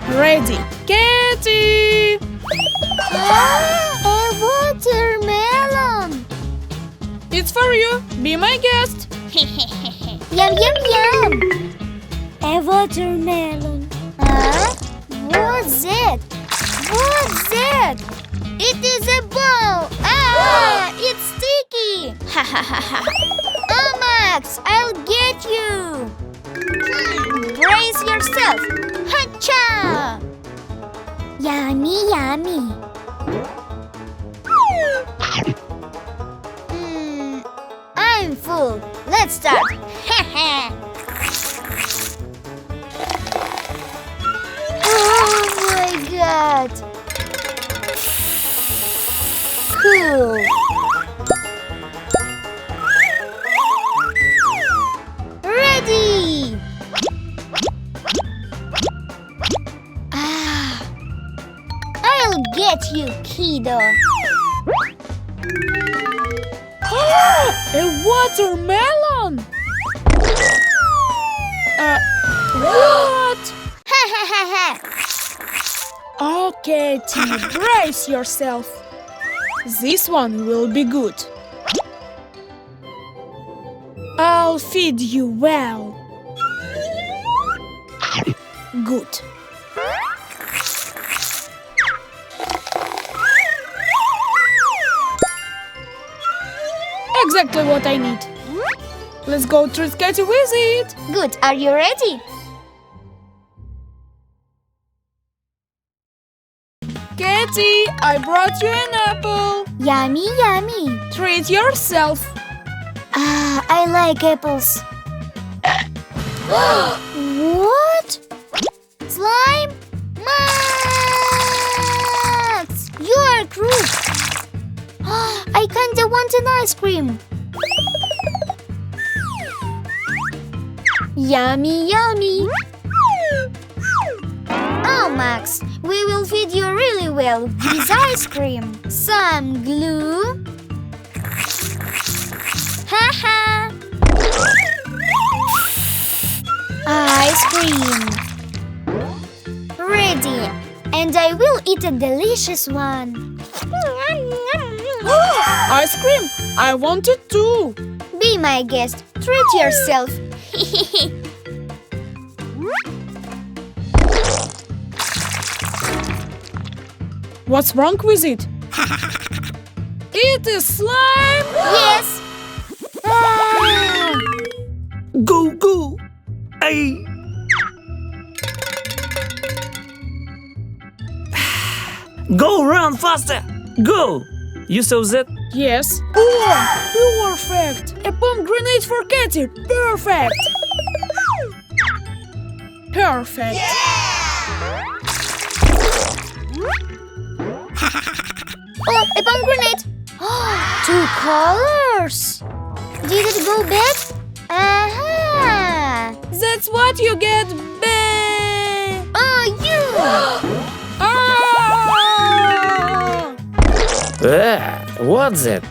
Ready, Katy! A watermelon! It's for you. Be my guest. Yum, yum, yum! A watermelon. What's that? What's that? It is a ball! Ah! It's sticky! Oh, Max! I'll get you! Brace yourself! Hacha! Yummy, yummy! I'm full. Let's start! Oh my God! Cool! Ready! I'll get you, kiddo! A watermelon! What? Oh, Katy, brace yourself. This one will be good. I'll feed you well. Good. Exactly what I need. Let's go treat Katy with it. Good, are you ready? Katy, I brought you an apple. Yummy, yummy! Treat yourself. I like apples. What? Slime? Max! You are cruel. I kinda want an ice cream. Yummy, yummy. Oh, Max, we will feed you really well with ice cream. Some glue. Haha. Ice cream. Ready. And I will eat a delicious one. Ice cream? I want it too. Be my guest. Treat yourself. What's wrong with it? It is slime! Yes. Go, go! Ay! Go, run faster! Go! You saw that? Yes. Oh, perfect! A bomb grenade for Katy. Perfect! Perfect! Oh, a bomb grenade. 2 colors. Did it go bad? Aha! That's what you get, babe! Oh, you! Ah! What's that?